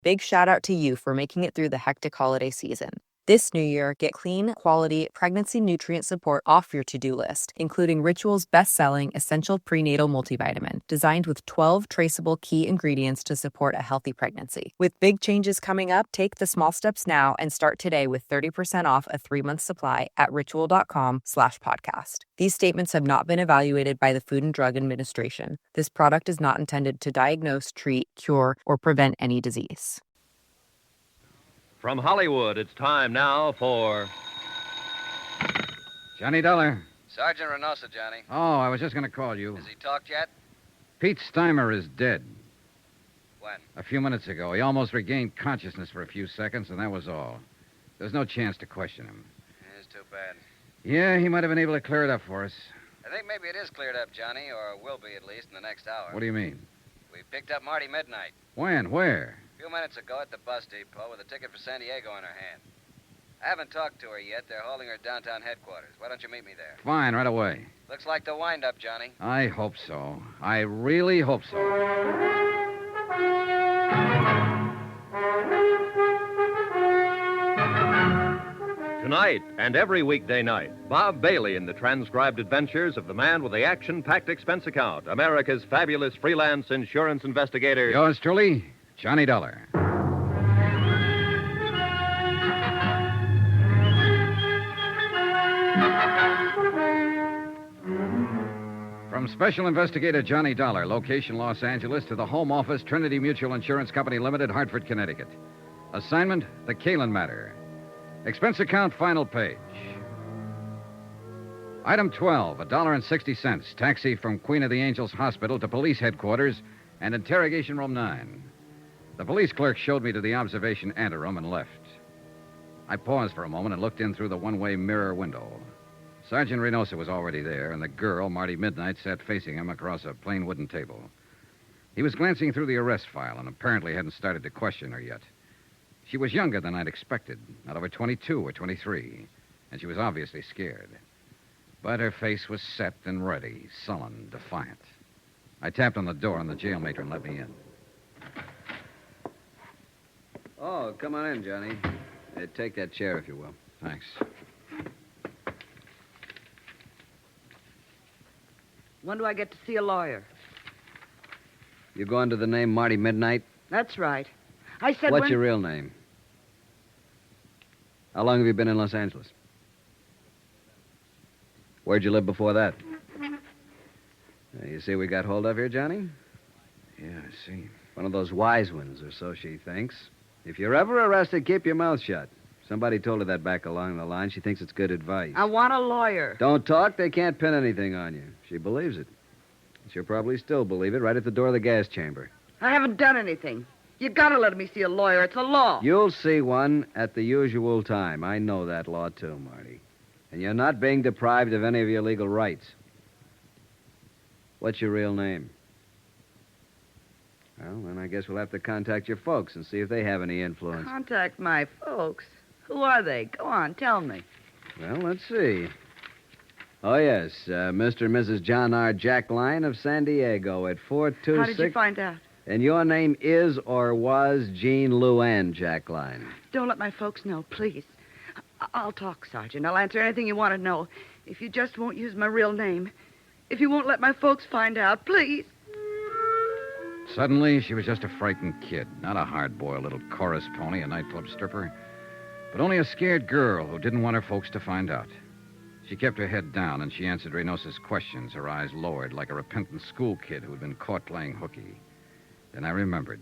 Big shout out to you for making it through the hectic holiday season. This new year, get clean, quality, pregnancy nutrient support off your to-do list, including Ritual's best-selling Essential Prenatal Multivitamin, designed with 12 traceable key ingredients to support a healthy pregnancy. With big changes coming up, take the small steps now and start today with 30% off a 3-month supply at ritual.com/podcast. These statements have not been evaluated by the Food and Drug Administration. This product is not intended to diagnose, treat, cure, or prevent any disease. From Hollywood, it's time now for... Johnny Dollar. Sergeant Reynosa, Johnny. Oh, I was just going to call you. Has he talked yet? Pete Steimer is dead. When? A few minutes ago. He almost regained consciousness for a few seconds, and that was all. There's no chance to question him. It's too bad. Yeah, he might have been able to clear it up for us. I think maybe it is cleared up, Johnny, or will be at least in the next hour. What do you mean? We picked up Marty Midnight. When? Where? A few minutes ago at the bus depot with a ticket for San Diego in her hand. I haven't talked to her yet. They're holding her downtown headquarters. Why don't you meet me there? Fine, right away. Looks like the wind-up, Johnny. I hope so. I really hope so. Tonight and every weekday night, Bob Bailey in the transcribed adventures of the man with the action-packed expense account, America's fabulous freelance insurance investigator. Yours truly, Johnny Dollar. From Special Investigator Johnny Dollar, location Los Angeles, to the home office, Trinity Mutual Insurance Company Limited, Hartford, Connecticut. Assignment, the Caylin matter. Expense account, final page. Item 12, $1.60. Taxi from Queen of the Angels Hospital to police headquarters and interrogation room 9. The police clerk showed me to the observation anteroom and left. I paused for a moment and looked in through the one-way mirror window. Sergeant Reynosa was already there, and the girl, Marty Midnight, sat facing him across a plain wooden table. He was glancing through the arrest file and apparently hadn't started to question her yet. She was younger than I'd expected, not over 22 or 23, and she was obviously scared. But her face was set and ready, sullen, defiant. I tapped on the door, and the jail matron let me in. Oh, come on in, Johnny. Take that chair, if you will. Thanks. When do I get to see a lawyer? You go under the name Marty Midnight? That's right. I said What's your real name? How long have you been in Los Angeles? Where'd you live before that? You see we got hold of here, Johnny? Yeah, I see. One of those wise ones, or so she thinks. If you're ever arrested, keep your mouth shut. Somebody told her that back along the line. She thinks it's good advice. I want a lawyer. Don't talk. They can't pin anything on you. She believes it. She'll probably still believe it right at the door of the gas chamber. I haven't done anything. You gotta let me see a lawyer. It's a law. You'll see one at the usual time. I know that law, too, Marty. And you're not being deprived of any of your legal rights. What's your real name? Well, then I guess we'll have to contact your folks and see if they have any influence. Contact my folks? Who are they? Go on, tell me. Well, let's see. Oh, yes, Mr. and Mrs. John R. Jackline of San Diego at 426... How did you find out? And your name is or was Jean Luann Jackline. Don't let my folks know, please. I'll talk, Sergeant. I'll answer anything you want to know. If you just won't use my real name. If you won't let my folks find out, please. Suddenly, she was just a frightened kid, not a hard-boiled little chorus pony, a nightclub stripper, but only a scared girl who didn't want her folks to find out. She kept her head down, and she answered Reynosa's questions, her eyes lowered like a repentant school kid who had been caught playing hooky. Then I remembered.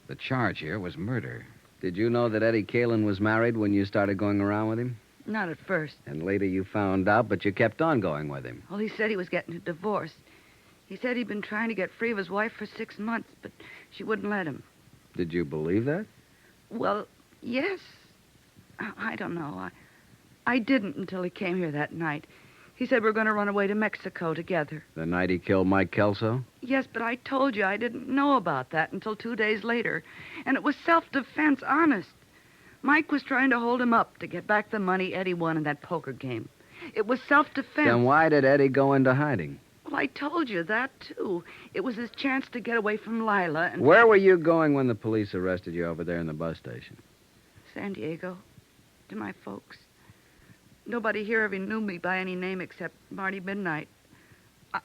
The charge here was murder. Did you know that Eddie Caylin was married when you started going around with him? Not at first. And later you found out, but you kept on going with him. Well, he said he was getting a divorce. He said he'd been trying to get free of his wife for 6 months, but she wouldn't let him. Did you believe that? Well, yes. I don't know. I didn't until he came here that night. He said we're going to run away to Mexico together. The night he killed Mike Kelso? Yes, but I told you I didn't know about that until 2 days later. And it was self-defense, honest. Mike was trying to hold him up to get back the money Eddie won in that poker game. It was self-defense. Then why did Eddie go into hiding? Well, I told you that, too. It was his chance to get away from Lila and... Where were you going when the police arrested you over there in the bus station? San Diego. To my folks. Nobody here ever knew me by any name except Marty Midnight.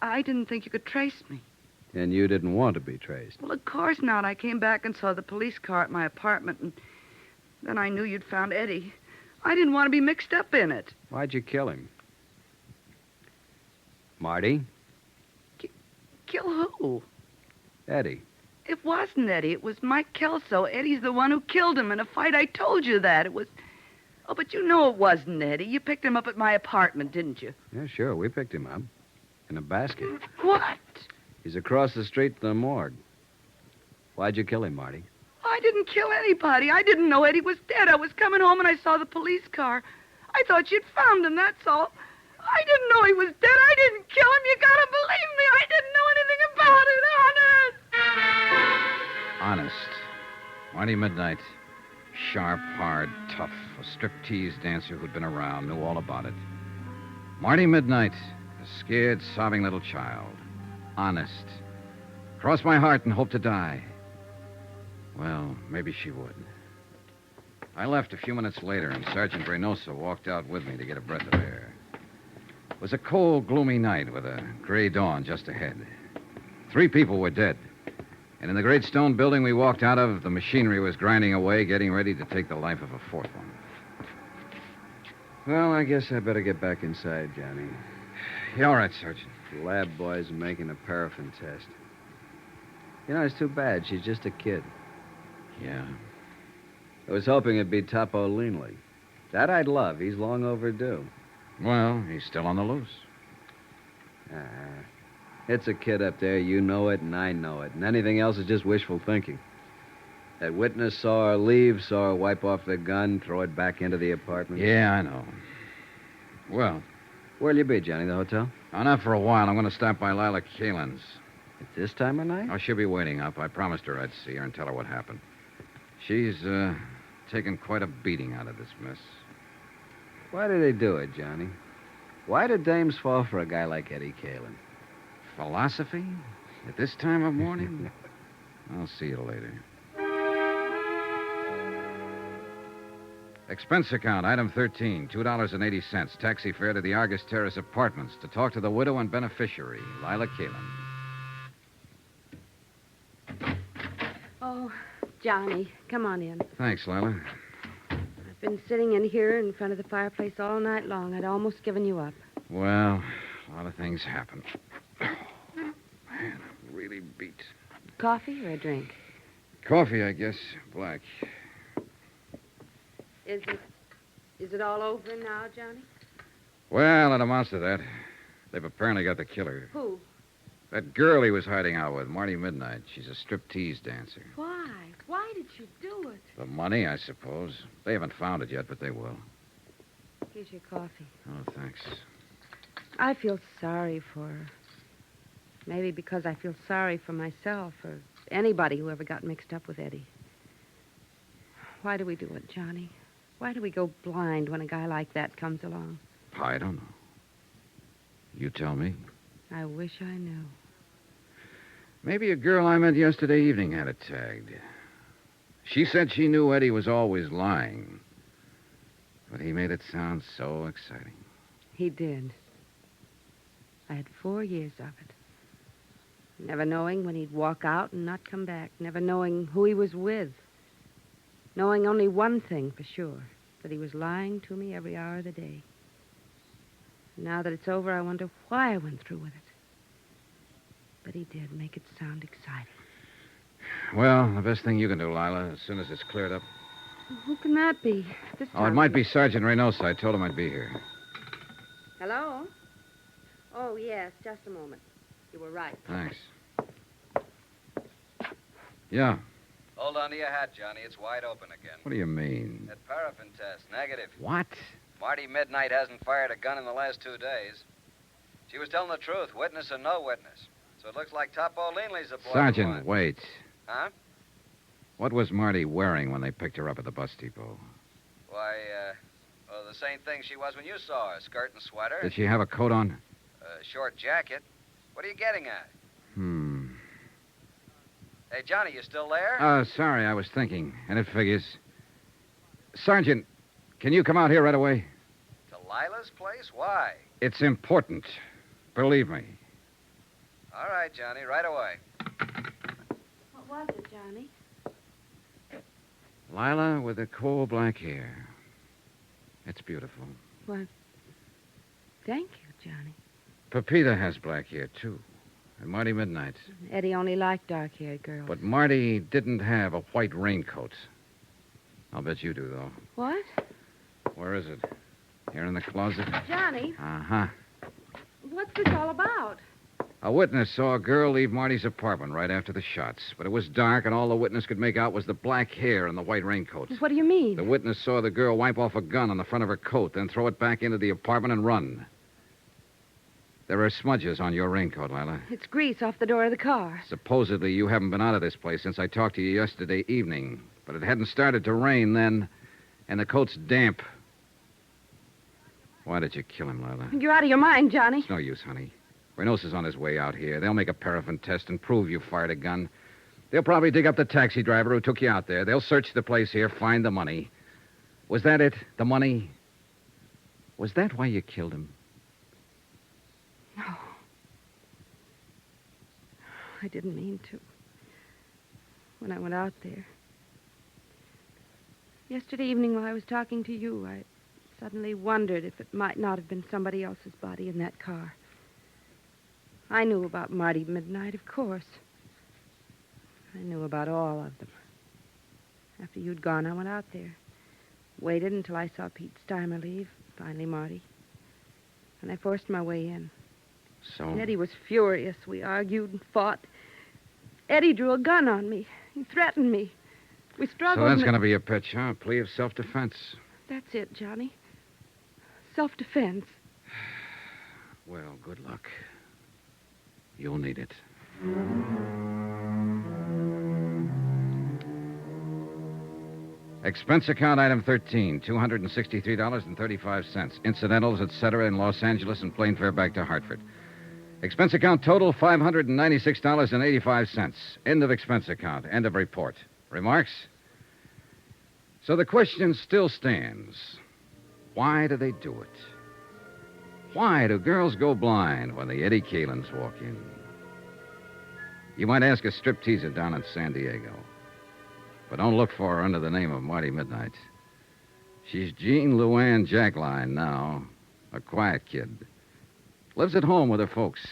I didn't think you could trace me. And you didn't want to be traced. Well, of course not. I came back and saw the police car at my apartment, and then I knew you'd found Eddie. I didn't want to be mixed up in it. Why'd you kill him? Marty? Kill who? Eddie. It wasn't Eddie. It was Mike Kelso. Eddie's the one who killed him in a fight. I told you that. It was... Oh, but you know it wasn't Eddie. You picked him up at my apartment, didn't you? Yeah, sure. We picked him up. In a basket. What? He's across the street from the morgue. Why'd you kill him, Marty? I didn't kill anybody. I didn't know Eddie was dead. I was coming home and I saw the police car. I thought you'd found him, that's all. I didn't know he was dead. I didn't kill him. You gotta believe me. I didn't know anything about it, honest. Honest. Marty Midnight. Sharp, hard, tough. A striptease dancer who'd been around, knew all about it. Marty Midnight. A scared, sobbing little child. Honest. Cross my heart and hope to die. Well, maybe she would. I left a few minutes later, and Sergeant Reynoso walked out with me to get a breath of air. It was a cold, gloomy night with a gray dawn just ahead. 3 people were dead. And in the great stone building we walked out of, the machinery was grinding away, getting ready to take the life of a 4th one. Well, I guess I better get back inside, Johnny. Yeah, all right, Sergeant. The lab boys are making a paraffin test. You know, it's too bad. She's just a kid. Yeah. I was hoping it'd be Topo Leanley. That I'd love. He's long overdue. Well, he's still on the loose. It's a kid up there. You know it, and I know it. And anything else is just wishful thinking. That witness saw her leave, saw her wipe off the gun, throw it back into the apartment. Yeah, I know. Well... Where'll you be, Johnny? The hotel? Oh, not for a while. I'm going to stop by Lila Caylin's. At this time of night? Oh, she'll be waiting up. I promised her I'd see her and tell her what happened. She's, taken quite a beating out of this mess. Why do they do it, Johnny? Why do dames fall for a guy like Eddie Caylin? Philosophy? At this time of morning? I'll see you later. Expense account, item 13, $2.80. Taxi fare to the Argus Terrace Apartments to talk to the widow and beneficiary, Lila Caylin. Oh, Johnny, come on in. Thanks, Lila. I've been sitting in here in front of the fireplace all night long. I'd almost given you up. Well, a lot of things happen. Oh, man, I'm really beat. Coffee or a drink? Coffee, I guess. Black. Is it all over now, Johnny? Well, it amounts to that. They've apparently got the killer. Who? That girl he was hiding out with, Marty Midnight. She's a striptease dancer. Why? Why did you do it? The money, I suppose. They haven't found it yet, but they will. Here's your coffee. Oh, thanks. I feel sorry for her. Maybe because I feel sorry for myself or anybody who ever got mixed up with Eddie. Why do we do it, Johnny? Why do we go blind when a guy like that comes along? I don't know. You tell me. I wish I knew. Maybe a girl I met yesterday evening had it tagged. She said she knew Eddie was always lying. But he made it sound so exciting. He did. I had 4 years of it. Never knowing when he'd walk out and not come back. Never knowing who he was with. Knowing only one thing for sure, that he was lying to me every hour of the day. Now that it's over, I wonder why I went through with it. But he did make it sound exciting. Well, the best thing you can do, Lila, as soon as it's cleared up. Who can that be? This Oh, it time? might be Sergeant Reynoso. I told him I'd be here. Hello? Oh, yes, just a moment. You were right. Thanks. Yeah. Hold on to your hat, Johnny. It's wide open again. What do you mean? That paraffin test, negative. What? Marty Midnight hasn't fired a gun in the last 2 days. She was telling the truth, witness or no witness. So it looks like Topo Leanley's a boy. Sergeant, wait. Huh? What was Marty wearing when they picked her up at the bus depot? Why, well, the same thing she was when you saw her. Skirt and sweater. Did she have a coat on? A short jacket. What are you getting at? Hmm. Hey, Johnny, you still there? Sorry, I was thinking, and it figures. Sergeant, can you come out here right away? To Lila's place? Why? It's important. Believe me. All right, Johnny, right away. What was it, Johnny? Lila with the coal black hair. It's beautiful. Well, thank you, Johnny. Pepita has black hair, too. And Marty Midnight. Eddie only liked dark-haired girls. But Marty didn't have a white raincoat. I'll bet you do, though. What? Where is it? Here in the closet? Johnny, Uh-huh. what's this all about? A witness saw a girl leave Marty's apartment right after the shots. But it was dark, and all the witness could make out was the black hair and the white raincoat. What do you mean? The witness saw the girl wipe off a gun on the front of her coat, then throw it back into the apartment and run. There are smudges on your raincoat, Lila. It's grease off the door of the car. Supposedly, you haven't been out of this place since I talked to you yesterday evening. But it hadn't started to rain then, and the coat's damp. Why did you kill him, Lila? You're out of your mind, Johnny. It's no use, honey. Reynosa's on his way out here. They'll make a paraffin test and prove you fired a gun. They'll probably dig up the taxi driver who took you out there. They'll search the place here, find the money. Was that it? The money? Was that why you killed him? No. I didn't mean to. When I went out there. Yesterday evening while I was talking to you, I suddenly wondered if it might not have been somebody else's body in that car. I knew about Marty Midnight, of course. I knew about all of them. After you'd gone, I went out there. Waited until I saw Pete Steimer leave, finally Marty. And I forced my way in. So? Eddie was furious. We argued and fought. Eddie drew a gun on me. He threatened me. We struggled. So that's and- going to be your pitch, huh? A plea of self-defense. That's it, Johnny. Self-defense. Well, good luck. You'll need it. Expense account item 13, $263.35. Incidentals, etc., in Los Angeles and plane fare back to Hartford. Expense account total, $596.85. End of expense account. End of report. Remarks? So the question still stands. Why do they do it? Why do girls go blind when the Eddie Caylins walk in? You might ask a stripteaser down in San Diego. But don't look for her under the name of Marty Midnight. She's Jean Luann Jackline now, a quiet kid. Lives at home with her folks.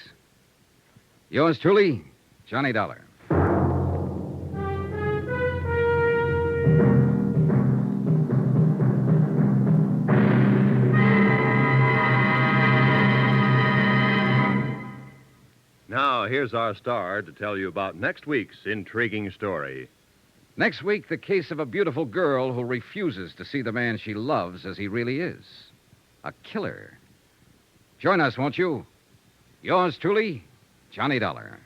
Yours truly, Johnny Dollar. Now, here's our star to tell you about next week's intriguing story. Next week, the case of a beautiful girl who refuses to see the man she loves as he really is. A killer. Join us, won't you? Yours truly, Johnny Dollar.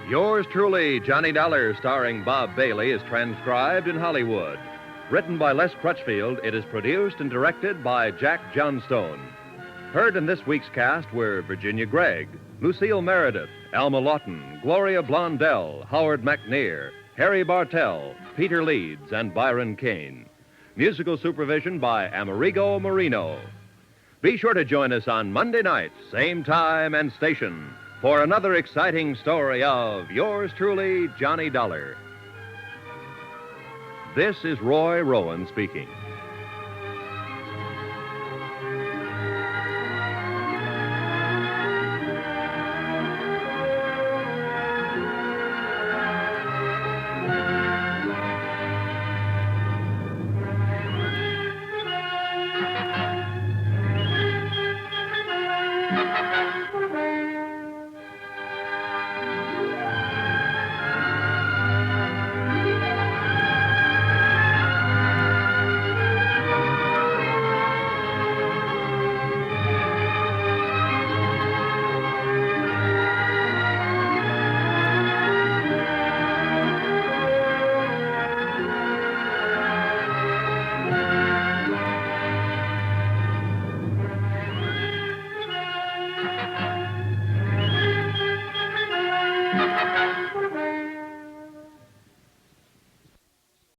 Yours truly, Johnny Dollar, starring Bob Bailey, is transcribed in Hollywood. Written by Les Crutchfield, it is produced and directed by Jack Johnstone. Heard in this week's cast were Virginia Gregg, Lucille Meredith, Alma Lawton, Gloria Blondell, Howard McNear, Harry Bartell, Peter Leeds, and Byron Kane. Musical supervision by Amerigo Marino. Be sure to join us on Monday night, same time and station, for another exciting story of yours truly, Johnny Dollar. This is Roy Rowan speaking.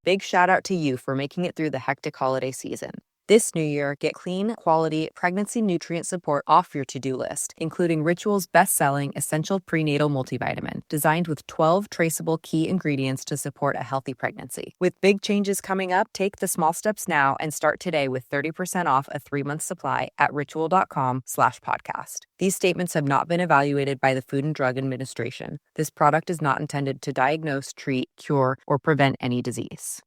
big shout out to you for making it through the hectic holiday season. This new year, get clean, quality, pregnancy nutrient support off your to-do list, including Ritual's best-selling Essential Prenatal Multivitamin, designed with 12 traceable key ingredients to support a healthy pregnancy. With big changes coming up, take the small steps now and start today with 30% off a 3-month supply at ritual.com/podcast. These statements have not been evaluated by the Food and Drug Administration. This product is not intended to diagnose, treat, cure, or prevent any disease.